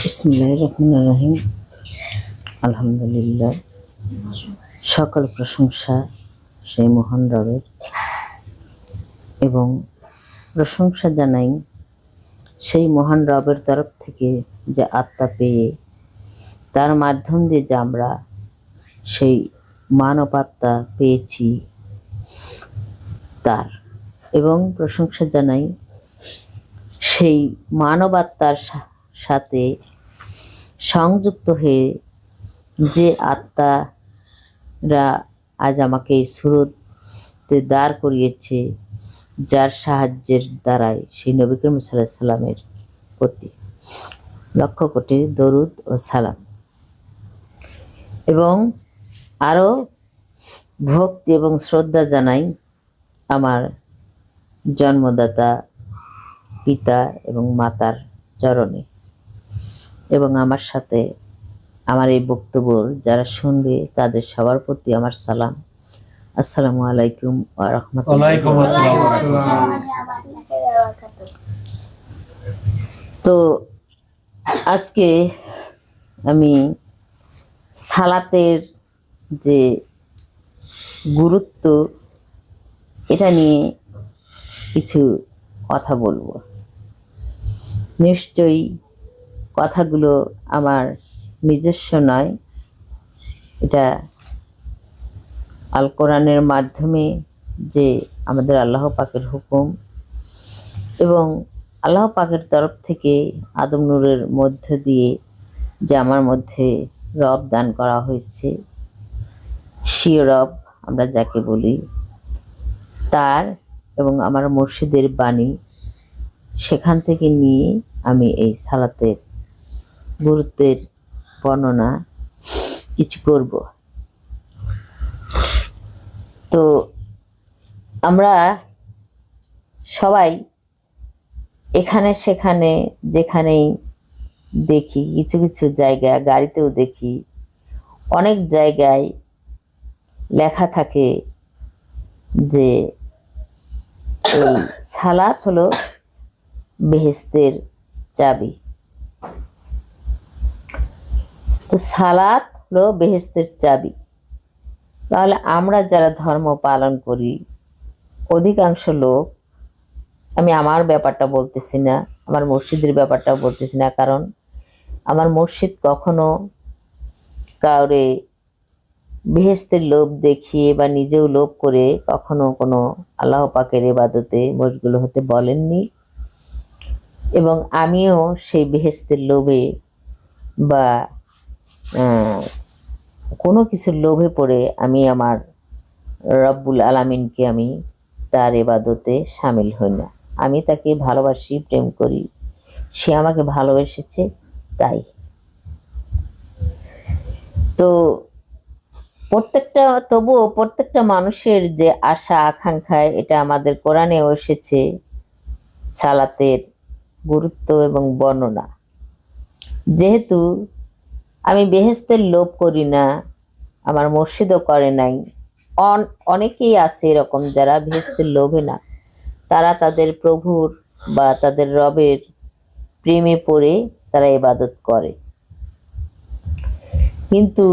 বিসমিল্লাহির রহমানির রহিম। আলহামদুলিল্লাহ, সকল প্রশংসা সেই মহান রবের এবং প্রশংসা জানাই সেই মহান রবের তরফ থেকে যে আত্মা পেয়ে তার মাধ্যম দিয়ে যে আমরা সেই মানব আত্মা পেয়েছি তার, এবং প্রশংসা জানাই সেই মানব আত্মার সাথে সংযুক্ত হয়ে যে আত্মারা আজ আমাকে এই সুরতে দাঁড় করিয়েছে, যার সাহায্যের দ্বারাই সেই নবী করিম সাল্লাল্লাহু আলাইহি সাল্লামের প্রতি লক্ষ কোটি দরুদ ও সালাম এবং আরও ভক্তি এবং শ্রদ্ধা জানাই আমার জন্মদাতা পিতা এবং মাতার চরণে, এবং আমার সাথে আমার এই বক্তব্য যারা শুনবে তাদের সবার প্রতি আমার সালাম। আসসালামু আলাইকুম ওয়া রাহমাতুল্লাহ। তো আজকে আমি সালাতের যে গুরুত্ব এটা নিয়ে কিছু কথা বলবো। নিশ্চয়ই কথাগুলো আমার নিজস্ব নয়, এটা আল কোরআনের মাধ্যমে যে আমাদের আল্লাহ পাকের হুকুম এবং আল্লাহ পাকের তরফ থেকে আদম নূরের মধ্য দিয়ে যে আমার মধ্যে রব দান করা হয়েছে, স্বীয় রব আমরা যাকে বলি, তার এবং আমার মুর্শিদের বাণী, সেখান থেকে নিয়ে আমি এই সালাতের গুরুত্বের বর্ণনা কিছু করব। তো আমরা সবাই এখানে সেখানে যেখানেই দেখি, কিছু কিছু জায়গায় গাড়িতেও দেখি, অনেক জায়গায় লেখা থাকে যে এই সালাত হলো বেহেশতের চাবি। তো সালাত হলো বেহেশতের চাবি। তাহলে আমরা যারা ধর্ম পালন করি, অধিকাংশ লোক, আমি আমার ব্যাপারটা বলতেছি না, আমার মসজিদের ব্যাপারটা বলতেছি না, কারণ আমার মসজিদ কখনো কাউরে বেহেশতের লোভ দেখিয়ে বা নিজেও লোভ করে কখনো কোনো আল্লাহ পাকের ইবাদতে মশগুল হতে বলেননি, এবং আমিও সেই বেহেশতের লোভে বা কোনো কিছুর লোভে পড়ে আমি আমার রব্বুল আলামিনকে আমি তার ইবাদতে শামিল হই না। আমি তাকে ভালোবাসি, প্রেম করি, সে আমাকে ভালোবেসেছে, তাই। তো তবুও প্রত্যেকটা মানুষের যে আশা আকাঙ্ক্ষায়, এটা আমাদের কোরআনেও এসেছে সালাতের গুরুত্ব এবং বর্ণনা। যেহেতু আমি বেহেশতের লোভ করি না, আমার মসজিদও করে নাই, অনেকেই আছে এরকম যারা বেহেশতের লোভে না, তারা তাদের প্রভুর বা তাদের রবের প্রেমে পড়ে তারা ইবাদত করে। কিন্তু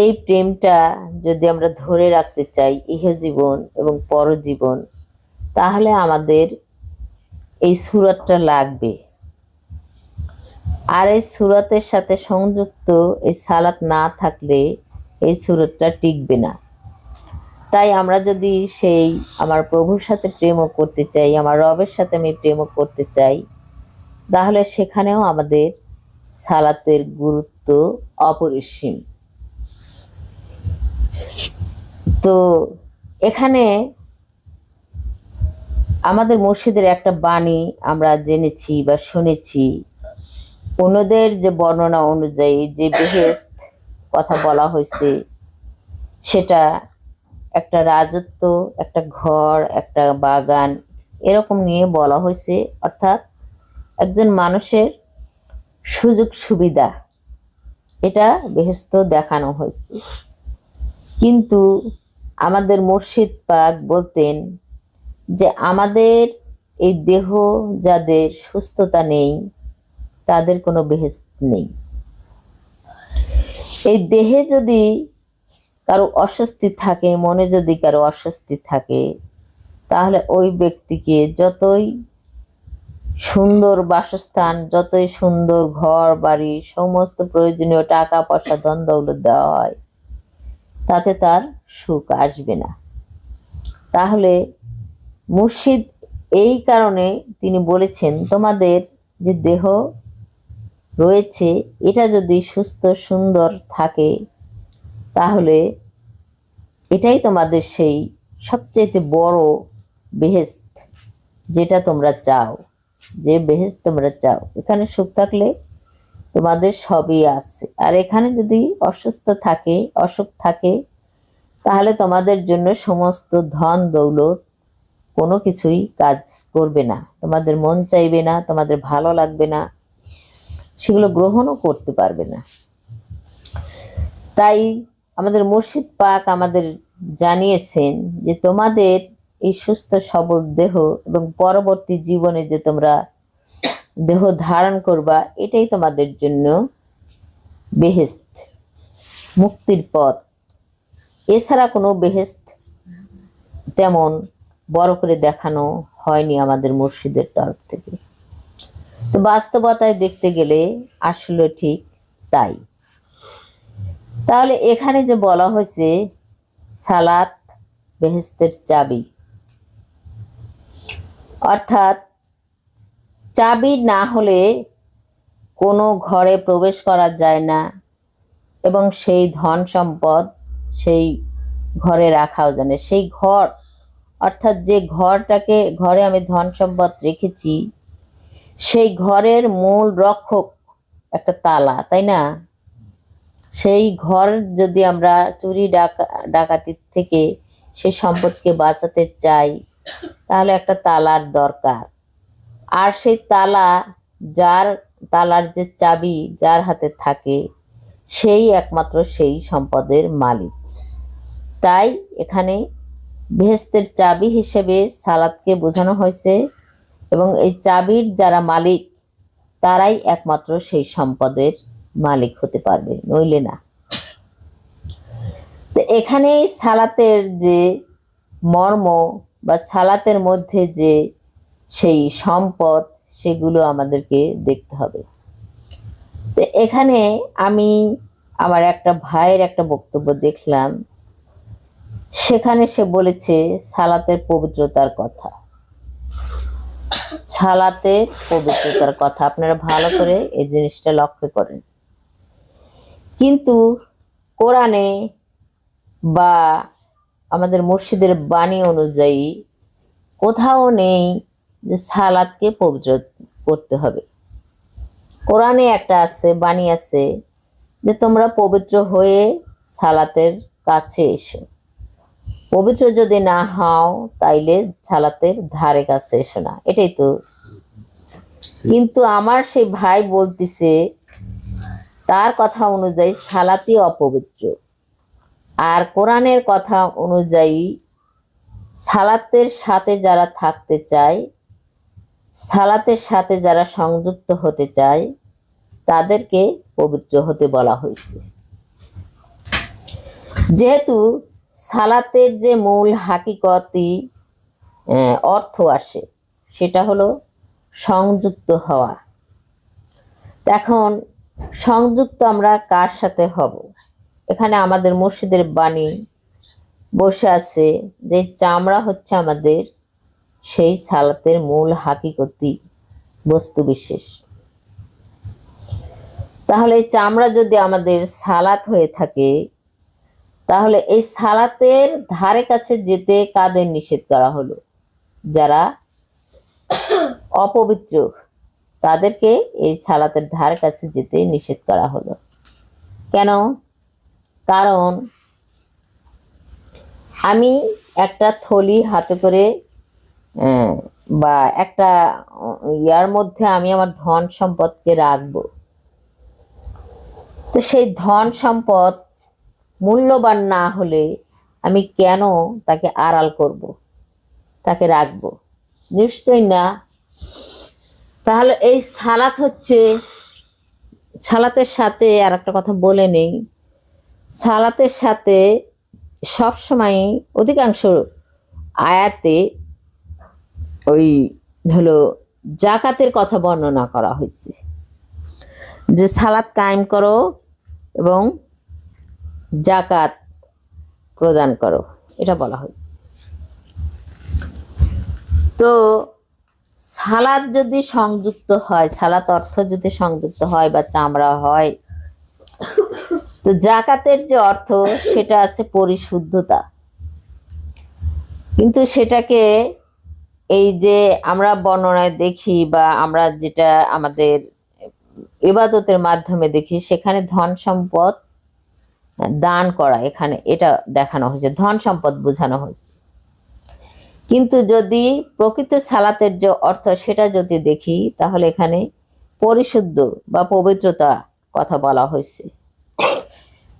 এই প্রেমটা যদি আমরা ধরে রাখতে চাই ইহজীবন এবং পরজীবন, তাহলে আমাদের এই সূরাতটা লাগবে। আর এই সূরাতের সাথে সংযুক্ত এই সালাত না থাকলে এই সূরাতটা টিকবে না। তাই আমরা যদি সেই আমার প্রভুর সাথে প্রেমও করতে চাই, আমার রবের সাথে আমি প্রেমও করতে চাই, তাহলে সেখানেও আমাদের সালাতের গুরুত্ব অপরিসীম। তো এখানে আমাদের মসজিদের একটা বাণী আমরা জেনেছি বা শুনেছি, অন্যদের যে বর্ণনা অনুযায়ী যে বেহেশত কথা বলা হয়েছে, সেটা একটা রাজত্ব, একটা ঘর, একটা বাগান, এরকম নিয়ে বলা হয়েছে। অর্থাৎ একজন মানুষের সুযোগ সুবিধা, এটা বেহেশত দেখানো হয়েছে। কিন্তু আমাদের মুর্শিদ পাক বলতেন যে আমাদের এই দেহ যাদের সুস্থতা নেই, তাদের কোনো বেহেশত নেই। এই দেহে যদি কারো অস্বস্তি থাকে, মনে যদি কারো অস্বস্তি থাকে, তাহলে ওই ব্যক্তিকে যতই সুন্দর বাসস্থান, যতই সুন্দর ঘর বাড়ি, সমস্ত প্রয়োজনীয় টাকা পয়সা ধন দৌলত দেওয়া হয়, তাতে তার সুখ আসবে না। তাহলে মুর্শিদ এই কারণে তিনি বলেছেন, তোমাদের যে দেহ রয়েছে এটা যদি সুস্থ সুন্দর থাকে, তাহলে এটাই তোমাদের সেই সবচেয়ে বড় বেহেশত, যেটা তোমরা চাও, যে বেহেশত তোমরা চাও। এখানে সুখ থাকলে তোমাদের সবই আছে। আর এখানে যদি অসুস্থ থাকে, অসুখ থাকে, তাহলে তোমাদের জন্য সমস্ত ধন দৌলত কোনো কিছুই কাজ করবে না, তোমাদের মন চাইবে না, তোমাদের ভালো লাগবে না, সেগুলো গ্রহণও করতে পারবে না। তাই আমাদের মুর্শিদ পাক আমাদের জানিয়েছেন যে তোমাদের এই সুস্থ সবল দেহ এবং পরবর্তী জীবনে যে তোমরা দেহ ধারণ করবা, এটাই তোমাদের জন্য বেহেশত, মুক্তির পথ। এছাড়া কোনো বেহেশত তেমন বড় করে দেখানো হয়নি আমাদের মুর্শিদের তরফ থেকে। তো বাস্তবতায় দেখতে গেলে আসলে ঠিক তাই। তাহলে এখানে যে বলা হয়েছে সালাত বেহেশতের চাবি, অর্থাৎ চাবি না হলে কোনো ঘরে প্রবেশ করা যায় না, এবং সেই ধন সম্পদ সেই ঘরে রাখাও যায় না। সেই ঘর, অর্থাৎ যে ঘরে আমি ধন সম্পদ রেখেছি, সেই ঘরের মূল রক্ষক একটা তালা, তাই না? সেই ঘর যদি আমরা চুরি ডাকাতির থেকে সেই সম্পদকে বাঁচাতে চাই, তাহলে একটা তালার দরকার। আর সেই তালার যে চাবি যার হাতে থাকে, সেই একমাত্র সেই সম্পদের মালিক। তাই এখানে বেহেশতের চাবি হিসেবে সালাতকে বোঝানো হয়েছে, এবং এই চাবির যারা মালিক, তারাই একমাত্র সেই সম্পদের মালিক হতে পারবে, নইলে না। তো এখানে সালাতের যে মর্ম বা সালাতের মধ্যে যে সেই সম্পদ, সেগুলো আমাদেরকে দেখতে হবে। তো এখানে আমি আমার একটা ভাইয়ের একটা বক্তব্য দেখলাম, সেখানে সে বলেছে সালাতের পবিত্রতার কথা। সালাতের পবিত্রতার কথা আপনারা ভালো করে এই জিনিসটা লক্ষ্য করেন। কিন্তু কোরআনে বা আমাদের মুর্শিদের বাণী অনুযায়ী কোথাও নেই যে সালাতকে পবিত্র করতে হবে। কোরআনে একটা আছে, বাণী আছে যে তোমরা পবিত্র হয়ে সালাতের কাছে এসো। পবিত্র যদি না হও, তাইলে সালাতের ধারে কাছে এসো না, এটাই তো। কিন্তু আমার সেই ভাই বলতেছে, তার কথা অনুযায়ী সালাতই অপবিত্র, আর কোরআনের কথা অনুযায়ী সালাতের সাথে যারা থাকতে চায়, সালাতের সাথে যারা সংযুক্ত হতে চায়, তাদেরকে পবিত্র হতে বলা হয়েছে। যেহেতু সালাতের যে মূল হাকিকতি অর্থ আসে, সেটা হলো সংযুক্ত হওয়া। এখন সংযুক্ত আমরা কার সাথে হব? এখানে আমাদের মুর্শিদের বাণী বসে আছে যে চামড়া হচ্ছে আমাদের সেই সালাতের মূল হাকিকতি বস্তু বিশেষ। তাহলে চামড়া যদি আমাদের সালাত হয়ে থাকে, তাহলে এই সালাতের ধারে কাছে যেতে কাদের নিষেধ করা হলো? যারা অপবিত্র, তাদেরকে এই সালাতের ধারে কাছে যেতে নিষেধ করা হলো। কেন? কারণ আমি একটা থলি হাতে করে বা একটা ইয়ার মধ্যে আমি আমার ধন সম্পদকে রাখবো, তো সেই ধন সম্পদ মূল্যবান না হলে আমি কেন তাকে আড়াল করব, তাকে রাখবো? নিশ্চয় না। তাহলে এই সালাত হচ্ছে সালাতের সাথে আর একটা কথা বলে নেই, সালাতের সাথে সবসময় অধিকাংশ আয়াতে ওই হলো জাকাতের কথা বর্ণনা করা হয়েছে, যে সালাত কায়েম করো এবং জাকাত প্রদান করো, এটা বলা হয়েছে। তো সালাত যদি সংযুক্ত হয়, সালাত অর্থ যদি সংযুক্ত হয় বা চামড়া হয়, তো জাকাতের যে অর্থ সেটা আছে পরিশুদ্ধতা। কিন্তু সেটাকে এই যে আমরা বর্ণনায় দেখি বা আমরা যেটা আমাদের ইবাদতের মাধ্যমে দেখি, সেখানে ধন সম্পদ দান করা, এখানে এটা দেখানো হয়েছে, ধন সম্পদ বোঝানো হয়েছে। কিন্তু যদি প্রকৃত সালাতের যে অর্থ সেটা যদি দেখি, তাহলে এখানে পরিশুদ্ধ বা পবিত্রতা কথা বলা হয়েছে।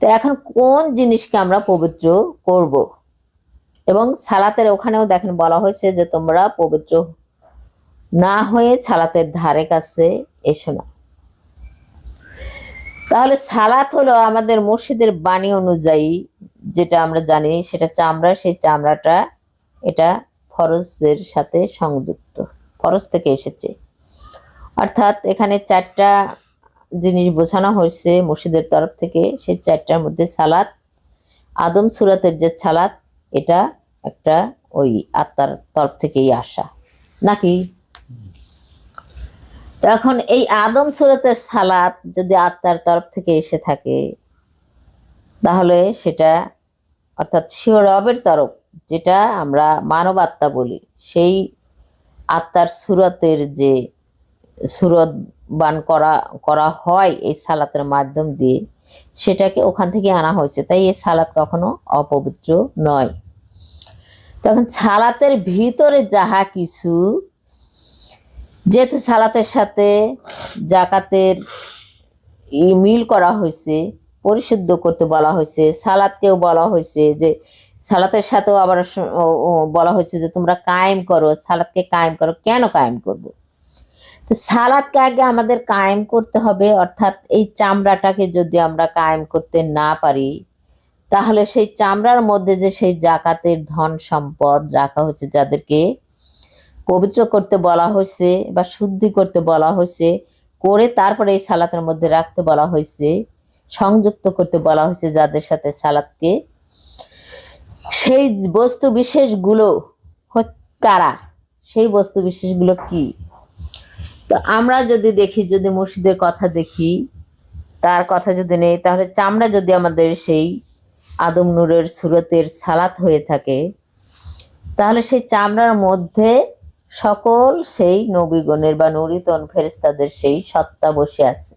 তো এখন কোন জিনিসকে আমরা পবিত্র করব? এবং সালাতের ওখানেও দেখেন বলা হয়েছে যে তোমরা পবিত্র না হয়ে সালাতের ধারে কাছে এসো না। তাহলে সালাত হলো আমাদের মসজিদের বাণী অনুযায়ী যেটা আমরা জানি, সেটা চামড়া, সেই চামড়াটা এটা ফরজের সাথে সংযুক্ত, ফরজ থেকে এসেছে। অর্থাৎ এখানে 4টা জিনিস বোঝানো হয়েছে মসজিদের তরফ থেকে। সেই 4টার মধ্যে সালাত, আদম সুরাতের যে সালাত, এটা একটা ওই আত্মার তরফ থেকেই আসা নাকি। তো এখন এই আদম সুরাতের সালাত যদি আত্মার তরফ থেকে এসে থাকে, তাহলে সেটা অর্থাৎ শিও রবের তরফ, যেটা আমরা মানব আত্মা বলি, সেই আত্মার সুরতের যে সুরত বান করা করা হয় এই সালাতের মাধ্যম দিয়ে, সেটাকে ওখান থেকে আনা হয়েছে। তাই এই সালাত কখনো অপবিত্র নয়। তখন সালাতের ভিতরে যাহা কিছু, যেহেতু সালাতের সাথে জাকাতের মিল করা হয়েছে, পরিশুদ্ধ করতে বলা হয়েছে, সালাতকেও বলা হয়েছে যে সালাতের সাথেও আবার বলা হয়েছে যে তোমরা কায়েম করো, সালাতকে কায়েম করো। কেন কায়েম করব? তো সালাতকে আগে আমাদের কায়েম করতে হবে। অর্থাৎ এই চামড়াটাকে যদি আমরা কায়েম করতে না পারি, তাহলে সেই চামড়ার মধ্যে যে সেই জাকাতের ধন সম্পদ রাখা হয়েছে, যাদেরকে পবিত্র করতে বলা হয়েছে বা শুদ্ধি করতে বলা হয়েছে, করে তারপরে এই সালাতের মধ্যে রাখতে বলা হয়েছে, সংযুক্ত করতে বলা হয়েছে যাদের সাথে সালাতকে, সেই বস্তু বিশেষগুলো কারা, সেই বস্তু বিশেষগুলো কি? তো আমরা যদি দেখি, যদি মুর্শিদের কথা দেখি, তার কথা যদি নেই, তাহলে চামড়া যদি আমাদের সেই আদম নূরের সুরতের সালাত হয়ে থাকে, তাহলে সেই চামড়ার মধ্যে সকল সেই নবীগণের বা নূরিতন ফেরেশতাদের সেই সত্তা বসে আছে।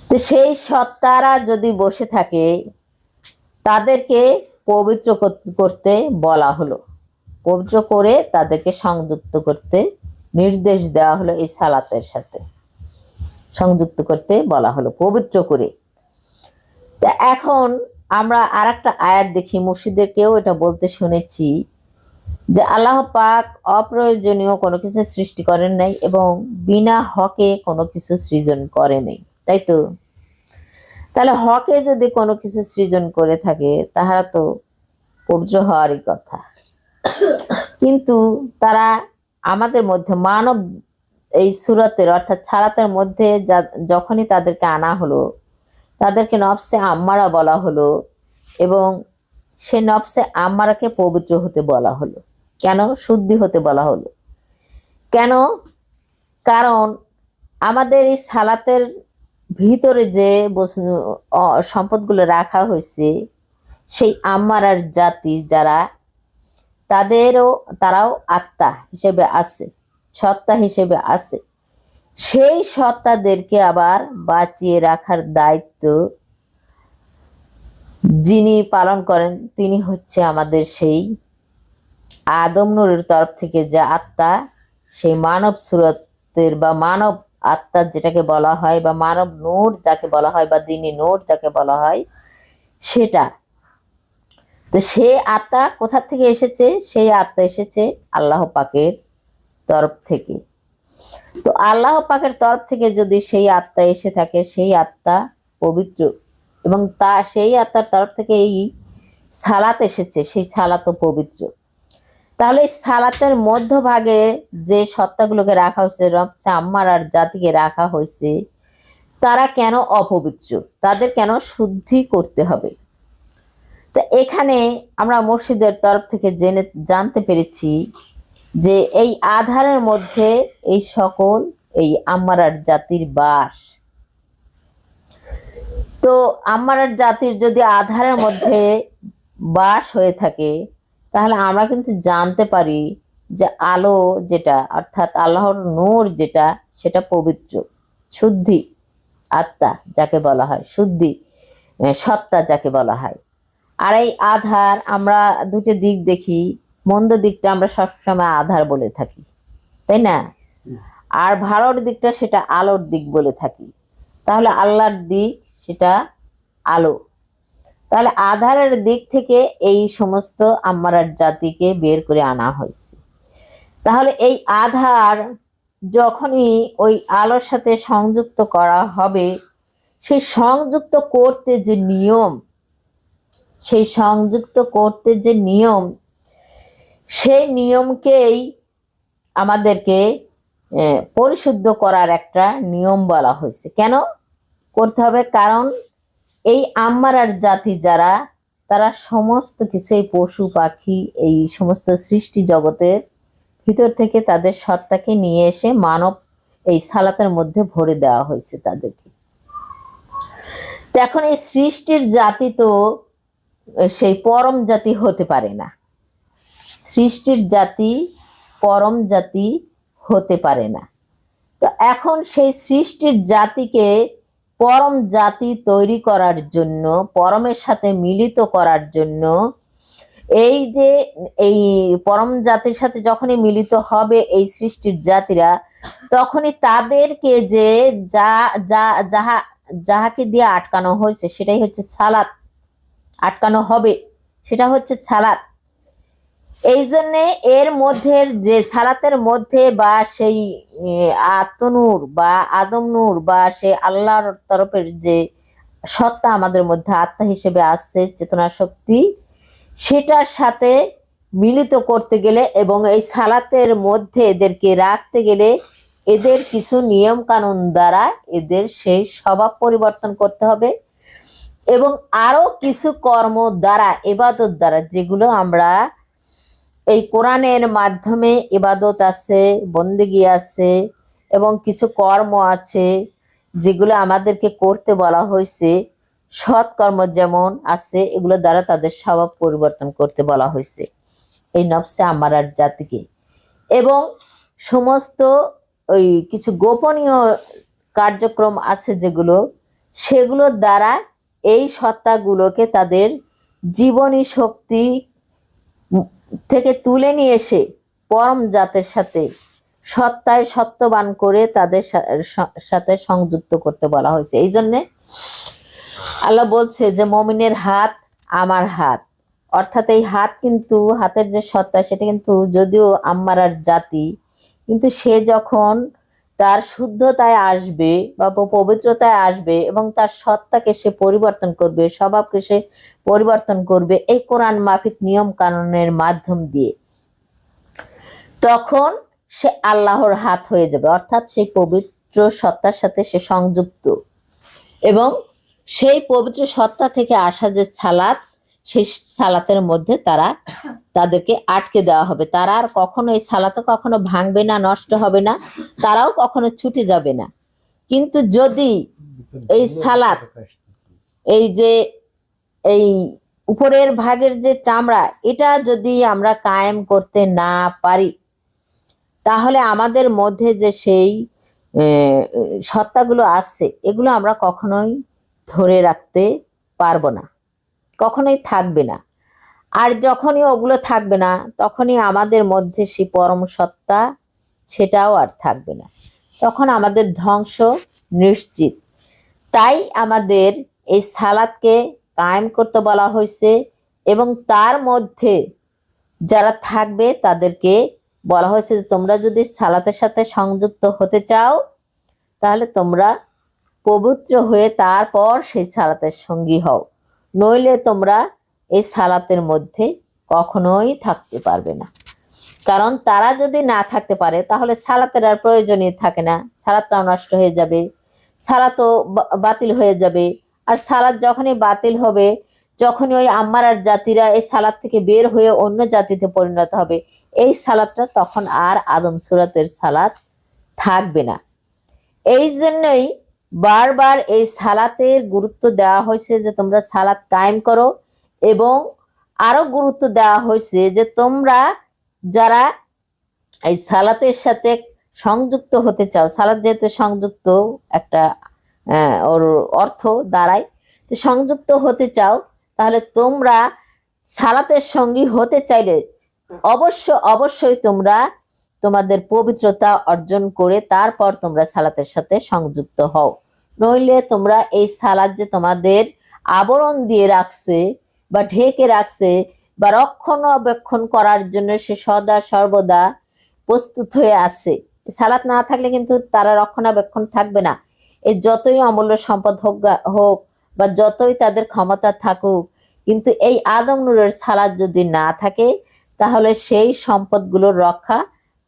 তো সেই সত্তারা যদি বসে থাকে, তাদেরকে পবিত্র করতে বলা হলো, পবিত্র করে তাদেরকে সংযুক্ত করতে নির্দেশ দেওয়া হলো, এই সালাতের সাথে সংযুক্ত করতে বলা হলো, পবিত্র করে। তা এখন আমরা আর একটা আয়াত দেখি, মুর্শিদেরকেও এটা বলতে শুনেছি যে আল্লাহ পাক অপ্রয়োজনীয় কোনো কিছু সৃষ্টি করেন নাই এবং বিনা হকে কোনো কিছু সৃজন করে নাই, তাই তো? তাহলে হকে যদি কোনো কিছু সৃজন করে থাকে, তাহারা তো পবিত্র হওয়ারই কথা। কিন্তু তারা আমাদের মধ্যে মানব এই সুরতের অর্থাৎ ছালাতের মধ্যে যখনই তাদেরকে আনা হলো, তাদেরকে নফসে আম্মারা বলা হলো এবং সে নফসে আম্মারাকে পবিত্র হতে বলা হলো। কেন? শুদ্ধি হতে বলা হলো। কেন? কারণ আমাদের এই সালাতের ভিতরে যে সম্পদগুলো রাখা হয়েছে, সেই আম্মারার জাতি যারা, তারাও আত্মা হিসেবে আছে, সত্তা হিসেবে আছে। সেই সত্তাদেরকে আবার বাঁচিয়ে রাখার দায়িত্ব যিনি পালন করেন, তিনি হচ্ছে আমাদের সেই আদম নূরের তরফ থেকে যে আত্মা, সেই মানব সুরতের বা মানব আত্মা যেটাকে বলা হয়, বা মানব নূর যাকে বলা হয়, বা দিনী নূর যাকে বলা হয়, সেটা। তো সে আত্মা কোথা থেকে এসেছে? সেই আত্মা এসেছে আল্লাহ পাকের তরফ থেকে। তো আল্লাহ পাকের তরফ থেকে যদি সেই আত্মা এসে থাকে, সেই আত্মা পবিত্র, এবং সেই আত্মার তরফ থেকে এই সালাত এসেছে, সেই সালাতও পবিত্র। তাহলে এই সালাতের মধ্যভাগে যে সত্তাগুলোকে রাখা হয়েছে, নফসে আম্মারার জাতিকে রাখা হয়েছে, তারা কেন অপবিত্র, তাদের কেন শুদ্ধি করতে হবে? তো এখানে আমরা মুর্শিদের তরফ থেকে জানতে পেরেছি যে এই আধারের মধ্যে এই সকল এই আম্মারার জাতির বাস। তো আম্মারার জাতির যদি আধারের মধ্যে বাস হয়ে থাকে, তাহলে আমরা কিন্তু জানতে পারি যে আলো যেটা, অর্থাৎ আল্লাহর নূর যেটা, সেটা পবিত্র, শুদ্ধি আত্মা যাকে বলা হয়, শুদ্ধি সত্তা যাকে বলা হয়। আর এই আধার আমরা দুটো দিক দেখি, মন্দ দিকটা আমরা সবসময় আধার বলে থাকি, তাই না? আর ভালোর দিকটা সেটা আলোর দিক বলে থাকি। তাহলে আল্লাহর দিক সেটা আলো। তাহলে আধারের দিক থেকে এই সমস্ত আম্মারার জাতিকে বের করে আনা হয়েছে। তাহলে এই আধার যখনই ওই আলোর সাথে সংযুক্ত করা হবে, সেই সংযুক্ত করতে যে নিয়ম, সেই সংযুক্ত করতে যে নিয়ম, সেই নিয়মকেই আমাদেরকে পরিশুদ্ধ করার একটা নিয়ম বলা হয়েছে। কেন করতে হবে? কারণ এই আম্মারার জাতি যারা, তারা সমস্ত কিছু, এই পশু পাখি, এই সমস্ত সৃষ্টি জগতের ভিতর থেকে তাদের সত্তাকে নিয়ে এসে মানব এই সালাতের মধ্যে ভরে দেওয়া হয়েছে তাদেরকে। তো এখন এই সৃষ্টির জাতি তো সেই পরম জাতি হতে পারে না, সৃষ্টির জাতি পরম জাতি হতে পারে না। তো এখন সেই সৃষ্টির জাতিকে পরম জাতি তৈরি করার জন্য, পরমের সাথে মিলিত করার জন্য, এই যে এই পরম জাতির সাথে যখনই মিলিত হবে এই সৃষ্টির জাতিরা, তখনই তাদেরকে যে যাহাকে দিয়ে আটকানো হয়েছে, সেটাই হচ্ছে সালাত, আটকানো হবে, সেটা হচ্ছে সালাত। এই জন্য এর মধ্যে যে সালাতের মধ্যে বা সেই আত্মনূর বা আদম নূর বা সেই আল্লাহর তরফের যে সত্তা আমাদের মধ্যে আত্মা হিসেবে আসছে, চেতনা শক্তি, সেটার সাথে মিলিত করতে গেলে এবং এই সালাতের মধ্যে এদেরকে রাখতে গেলে এদের কিছু নিয়ম কানুন দ্বারা এদের সেই স্বভাব পরিবর্তন করতে হবে, এবং আরো কিছু কর্ম দ্বারা, ইবাদত দ্বারা, যেগুলো আমরা এই কোরআনের মাধ্যমে ইবাদত আছে, বন্দেগী আছে, এবং কিছু কর্ম আছে যেগুলো আমাদেরকে করতে বলা হয়েছে, সৎ কর্ম যেমন আছে, এগুলো দ্বারা তাদের স্বভাব পরিবর্তন করতে বলা হয়েছে এই নফসে আম্মারার জাতিকে। এবং সমস্ত ওই কিছু গোপনীয় কার্যক্রম আছে যেগুলো, সেগুলোর দ্বারা এই সত্তাগুলোকে তাদের জীবনী শক্তি থেকে তুলে নিয়ে এসে পরম জাতের সাথে সত্তায় সত্যবান করে তাদের সাথে সংযুক্ত করতে বলা হয়েছে। এই জন্যে আল্লাহ বলছে যে মমিনের হাত আমার হাত, অর্থাৎ এই হাত কিন্তু, হাতের যে সত্তা সেটা কিন্তু যদিও আম্মারার জাতি, কিন্তু সে যখন তার শুদ্ধতায় আসবে বা পবিত্রতায় আসবে এবং তার সত্তাকে সে পরিবর্তন করবে, স্বভাবকে সে পরিবর্তন করবে এই কোরআন মাফিক নিয়ম কানুনের মাধ্যম দিয়ে, তখন সে আল্লাহর হাত হয়ে যাবে, অর্থাৎ সেই পবিত্র সত্তার সাথে সে সংযুক্ত। এবং সেই পবিত্র সত্তা থেকে আসা যে সালাত, সেই সালাতের মধ্যে তাদেরকে আটকে দেওয়া হবে। তারা আর কখনো এই সালাতে কখনো ভাঙবে না, নষ্ট হবে না, তারাও কখনো ছুটে যাবে না। কিন্তু যদি এই সালাত, এই যে এই উপরের ভাগের যে চামড়া, এটা যদি আমরা কায়েম করতে না পারি, তাহলে আমাদের মধ্যে যে সেই সত্তাগুলো আসছে, এগুলো আমরা কখনোই ধরে রাখতে পারবো না, কখনোই থাকবে না। আর যখনই ওগুলো থাকবে না, তখনই আমাদের মধ্যে সেই পরম সত্তা, সেটাও আর থাকবে না, তখন আমাদের ধ্বংস নিশ্চিত। তাই আমাদের এই সালাতকে কায়েম করতে বলা হয়েছে, এবং তার মধ্যে যারা থাকবে তাদেরকে বলা হয়েছে যে তোমরা যদি সালাতের সাথে সংযুক্ত হতে চাও তাহলে তোমরা পবিত্র হয়ে তারপর সেই সালাতের সঙ্গী হও, নইলে তোমরা এই সালাতের মধ্যে কখনোই থাকতে পারবে না। কারণ তারা যদি না থাকতে পারে তাহলে সালাতের আর প্রয়োজনই থাকে না, সালাতটাও নষ্ট হয়ে যাবে, সালাতও বাতিল হয়ে যাবে। আর সালাত যখনই বাতিল হবে, যখনই ওই আম্মারার জাতিরা এই সালাত থেকে বের হয়ে অন্য জাতিতে পরিণত হবে, এই সালাতটা তখন আর আদম সূরাতের সালাত থাকবে না। এই জন্যই বারবার এই সালাতের গুরুত্ব দেওয়া হয়েছে যে তোমরা সালাত কায়েম করো, এবং আরো গুরুত্ব দেওয়া হয়েছে যে তোমরা যারা এই সালাতের সাথে সংযুক্ত হতে চাও, সালাত যেহেতু সংযুক্ত একটা ওর অর্থ দাঁড়ায়, তো সংযুক্ত হতে চাও তাহলে তোমরা সালাতের সঙ্গী হতে চাইলে অবশ্যই তোমরা তোমাদের পবিত্রতা অর্জন করে তারপর তোমরা সালাতের সাথে সংযুক্ত হও, নইলে তোমরা এই সালাত যে তোমাদের আবরণ দিয়ে রাখছে বা ঢেকে রাখছে বা রক্ষণাবেক্ষণ করার জন্য সে সদা সর্বদা প্রস্তুত হয়ে আছে, সালাত না থাকলে কিন্তু তারা রক্ষণাবেক্ষণ থাকবে না। এই যতই অমূল্য সম্পদ হোক বা যতই তাদের ক্ষমতা থাকুক, কিন্তু এই আদম নূরের সালাত যদি না থাকে তাহলে সেই সম্পদগুলোর রক্ষা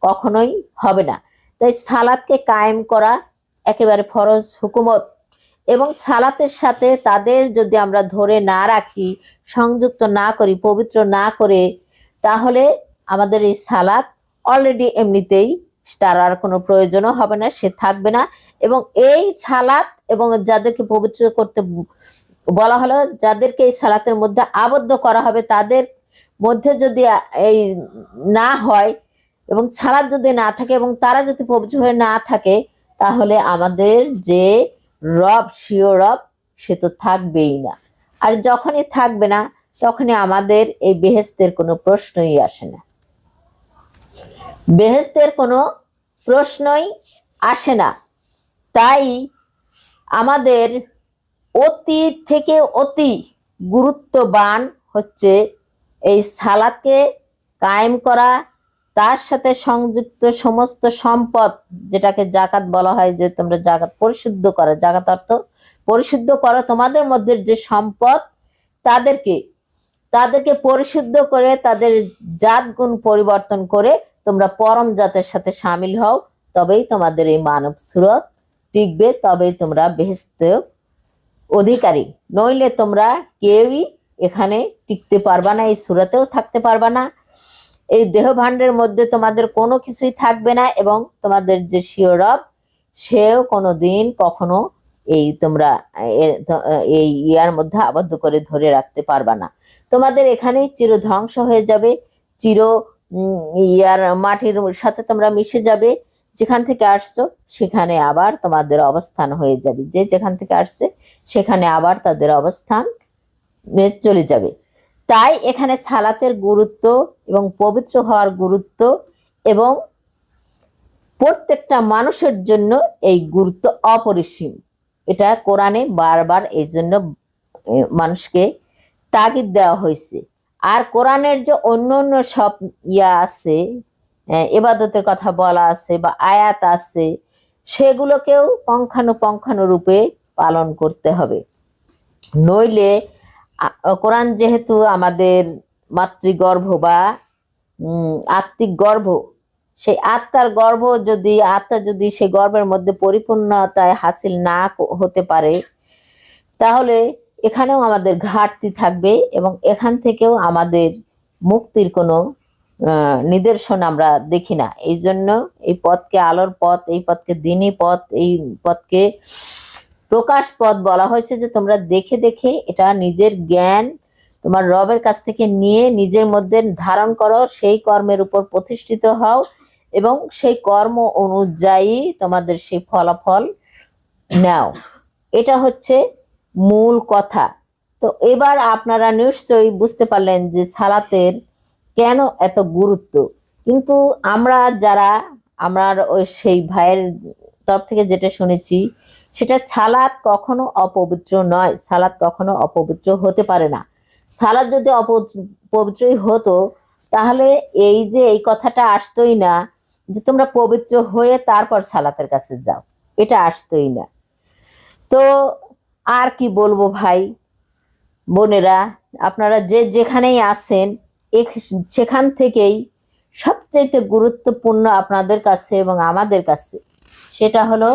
কখনোই হবে না। তাই সালাতকে কায়েম করা একেবারে ফরজ হুকুমত, এবং সালাতের সাথে তাদের যদি আমরা ধরে না রাখি, সংযুক্ত না করি, পবিত্র না করে, তাহলে আমাদের এই সালাত অলরেডি এমনিতেই তার আর কোনো প্রয়োজনও হবে না, সে থাকবে না। এবং এই সালাত এবং যাদেরকে পবিত্র করতে বলা হলো, যাদেরকে এই সালাতের মধ্যে আবদ্ধ করা হবে, তাদের মধ্যে যদি এই না হয় এবং সালাত যদি না থাকে এবং তারা যদি পবিত্র হয়ে না থাকে, তাহলে আমাদের যে রব, স্বীয় রব, সে তো থাকবেই না। আর যখনই থাকবে না তখনই আমাদের এই বেহেশতের কোনো প্রশ্নই আসে না, বেহেশতের কোনো প্রশ্নই আসে না। তাই আমাদের অতি থেকে অতি গুরুত্ববান হচ্ছে এই সালাতকে কায়েম করা, তার সাথে সংযুক্ত সমস্ত সম্পদ, যেটাকে জাকাত বলা হয়, যে তোমরা জাকাত পরিশুদ্ধ করো, জাকাত অর্থ পরিশুদ্ধ করো, তোমাদের মধ্যে যে সম্পদ তাদেরকে পরিশুদ্ধ করে তাদের জাত গুণ পরিবর্তন করে তোমরা পরম জাতের সাথে সামিল হও, তবেই তোমাদের এই মানব সুরত টিকবে, তবেই তোমরা বেহেশতের অধিকারী, নইলে তোমরা কেউই এখানে টিকতে পারবা না, এই সুরতেও থাকতে পারবা না, এই দেহ ভাণ্ডের মধ্যে তোমাদের কোনো কিছুই থাকবে না, এবং তোমাদের যে স্বীয় রব, সেও কোনোদিন কখনো এই তোমরা এই ইয়ার মধ্যে আবদ্ধ করে ধরে রাখতে পারবা না। তোমাদের এখানেই চির ধ্বংস হয়ে যাবে, চির ইয়ার মাটির সাথে তোমরা মিশে যাবে, যেখান থেকে আসছো সেখানে আবার তোমাদের অবস্থান হয়ে যাবে, যে যেখান থেকে আসছে সেখানে আবার তাদের অবস্থান চলে যাবে। তাই এখানে সালাতের গুরুত্ব এবং পবিত্র হওয়ার গুরুত্ব, এবং প্রত্যেকটা মানুষের জন্য এই গুরুত্ব অপরিসীম, এটা কোরআনে বারবার এই জন্য মানুষকে তাগিদ দেওয়া হয়েছে। আর কোরআনের যে অন্য অন্য সব আছে, ইবাদতের কথা বলা আছে বা আয়াত আছে, সেগুলোকেও পুঙ্খানুপুঙ্খানুরূপে পালন করতে হবে, নইলে কোরআন যেহেতু আমাদের মাতৃগর্ভ বা আত্মিক গর্ভ, সেই আত্মার গর্ভ আত্মা যদি সেই গর্ভের মধ্যে পরিপূর্ণতায় হাসিল না হতে পারে, তাহলে এখানেও আমাদের ঘাটতি থাকবে, এবং এখান থেকেও আমাদের মুক্তির কোনো নিদর্শন আমরা দেখি না। এই জন্য এই পথকে আলোর পথ, এই পথকে দিনী পথ, এই পথকে প্রকাশ পথ বলা হয়েছে, যে তোমরা দেখে দেখে এটা নিজের জ্ঞান তোমার রবের কাছ থেকে নিয়ে নিজের মধ্যে ধারণ করো, সেই কর্মের উপর প্রতিষ্ঠিত হও, এবং সেই কর্ম অনুযায়ী তোমাদের সেই ফলাফল নাও। এটা হচ্ছে মূল কথা। তো এবার আপনারা নিশ্চয়ই বুঝতে পারলেন যে সালাতের কেন এত গুরুত্ব। কিন্তু আমরা ওই সেই ভাইয়ের তরফ থেকে যেটা শুনেছি, সেটা সালাত কখনো অপবিত্র নয়, সালাত কখনো অপবিত্র হতে পারে না। সালাত যদি অপবিত্রই হতো তাহলে এই যে এই কথাটা আসতোই না যে তোমরা পবিত্র হয়ে তারপর সালাতের কাছে যাও, এটা আসতোই না। তো আর কি বলবো ভাই বোনেরা, আপনারা যে যেখানেই আছেন সেখান থেকেই সবচেয়ে গুরুত্বপূর্ণ আপনাদের কাছে এবং আমাদের কাছে সেটা হলো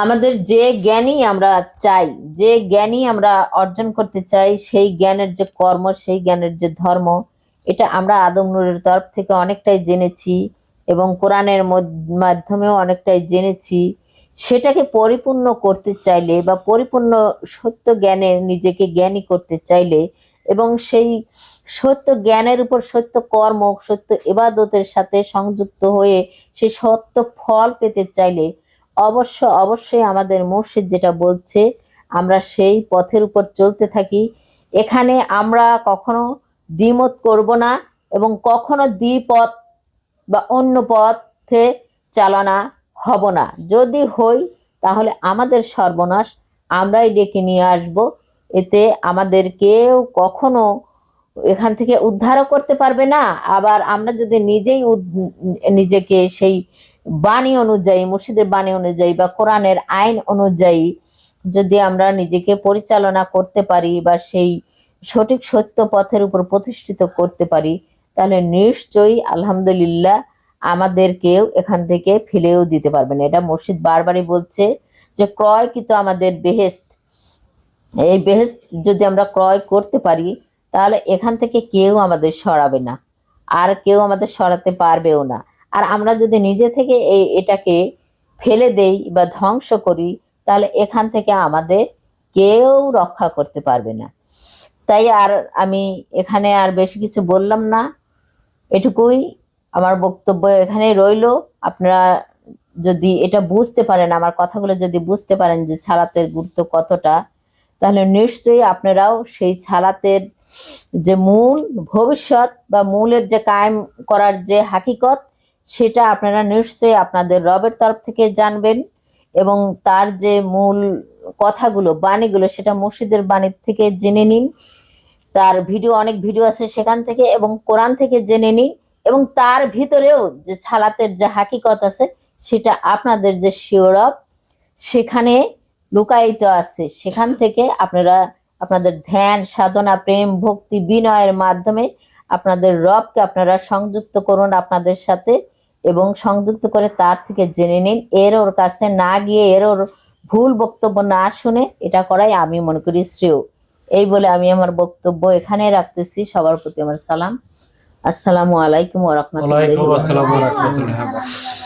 আমাদের যে জ্ঞানই আমরা চাই, যে জ্ঞানই আমরা অর্জন করতে চাই, সেই জ্ঞানের যে কর্ম, সেই জ্ঞানের যে ধর্ম, এটা আমরা আদম নূরের তরফ থেকে অনেকটাই জেনেছি এবং কোরআনের মাধ্যমেও অনেকটাই জেনেছি। সেটাকে পরিপূর্ণ করতে চাইলে বা পরিপূর্ণ সত্য জ্ঞানের নিজেকে জ্ঞানী করতে চাইলে এবং সেই সত্য জ্ঞানের উপর সত্য কর্ম, সত্য ইবাদতের সাথে সংযুক্ত হয়ে সেই সত্য ফল পেতে চাইলে অবশ্যই আমাদের মুর্শিদ যেটা বলছে আমরা সেই পথের উপর চলতে থাকি। এখানে আমরা কখনো দ্বিমত করব না এবং কখনো দ্বিপথ বা অন্য পথে চালনা হব না। যদি হই তাহলে আমাদের সর্বনাশ আমরাই ডেকে নিয়ে আসব। এতে আমাদের কেউ কখনো এখান থেকে উদ্ধারও করতে পারবে না। আবার আমরা যদি নিজেই নিজেকে সেই বাণী অনুযায়ী, মুর্শিদের বাণী অনুযায়ী বা কোরআনের আইন অনুযায়ী যদি আমরা নিজেকে পরিচালনা করতে পারি বা সেই সঠিক সত্য পথের উপর প্রতিষ্ঠিত করতে পারি, তাহলে নিশ্চয়ই আলহামদুলিল্লাহ আমাদেরকেও এখান থেকে ফেলেও দিতে পারবে না। এটা মুর্শিদ বারবারই বলছে যে ক্রয়কৃত আমাদের বেহেশত, এই বেহেশত যদি আমরা ক্রয় করতে পারি তাহলে এখান থেকে কেউ আমাদের সরাবে না, আর কেউ আমাদের সরাতে পারবেও না। আর আমরা যদি নিজে থেকে এটাকে ফেলে দেই বা ধ্বংস করি তাহলে এখান থেকে আমাদের কেউ রক্ষা করতে পারবে না। তাই আর আমি এখানে আর বেশি কিছু বললাম না, এটুকুই আমার বক্তব্য এখানেই রইল। আপনারা যদি এটা বুঝতে পারেন, আমার কথাগুলো যদি বুঝতে পারেন যে সালাতের গুরুত্ব কতটা, তাহলে নিশ্চয়ই আপনারাও সেই সালাতের যে মূল ভবিষ্যৎ বা মূলের যে কায়েম করার যে হাকিকত, সেটা আপনারা নিশ্চয়ই আপনাদের রবের তরফ থেকে জানবেন এবং তার যে মূল কথাগুলো, বাণীগুলো, সেটা মুর্শিদের বাণীর থেকে জেনে নিন। তার অনেক ভিডিও আছে সেখান থেকে এবং কোরআন থেকে জেনে নিন। এবং তার ভিতরেও যে সালাতের যে হাকিকত আছে সেটা আপনাদের যে শিওরব সেখানে লুকায়িত আছে। সেখান থেকে আপনারা আপনাদের ধ্যান, সাধনা, প্রেম, ভক্তি, বিনয়ের মাধ্যমে আপনাদের রবকে আপনারা সংযুক্ত করুন আপনাদের সাথে এবং সংযুক্ত করে তার থেকে জেনে নিন। ওর কাছে না গিয়ে ওর ভুল বক্তব্য না শুনে এটা করাই আমি মনে করি শ্রেয়। এই বলে আমি আমার বক্তব্য এখানে রাখতেছি। সবার প্রতি আমার সালাম। আসসালামু আলাইকুম ওয়া রাহমাতুল্লাহি ওয়া বারাকাতুহু।